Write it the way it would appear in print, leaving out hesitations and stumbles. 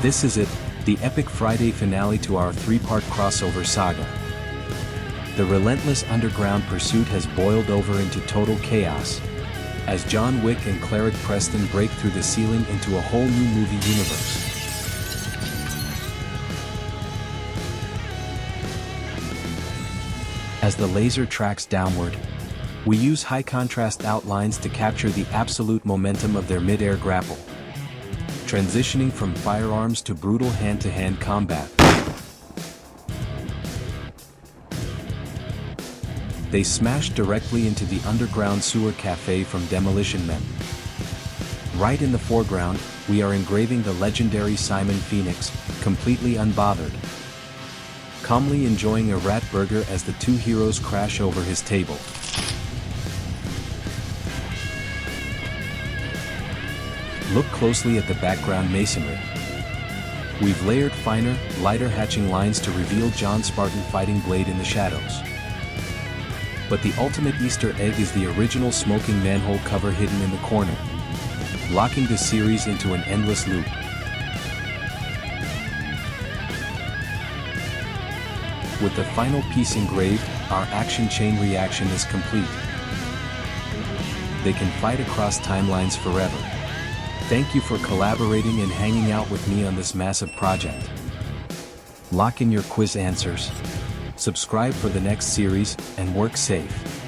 This is it, the epic Friday finale to our three-part crossover saga. The relentless underground pursuit has boiled over into total chaos, as John Wick and Cleric Preston break through the ceiling into a whole new movie universe. As the laser tracks downward, we use high-contrast outlines to capture the absolute momentum of their mid-air grapple, transitioning from firearms to brutal hand-to-hand combat. They smash directly into the underground sewer café from Demolition Man. Right in the foreground, we are engraving the legendary Simon Phoenix, completely unbothered, calmly enjoying a rat burger as the two heroes crash over his table. Look closely at the background masonry. We've layered finer, lighter hatching lines to reveal John Spartan fighting Blade in the shadows. But the ultimate Easter egg is the original smoking manhole cover hidden in the corner, locking the series into an endless loop. With the final piece engraved, our action chain reaction is complete. They can fight across timelines forever. Thank you for collaborating and hanging out with me on this massive project. Lock in your quiz answers, subscribe for the next series, and work safe.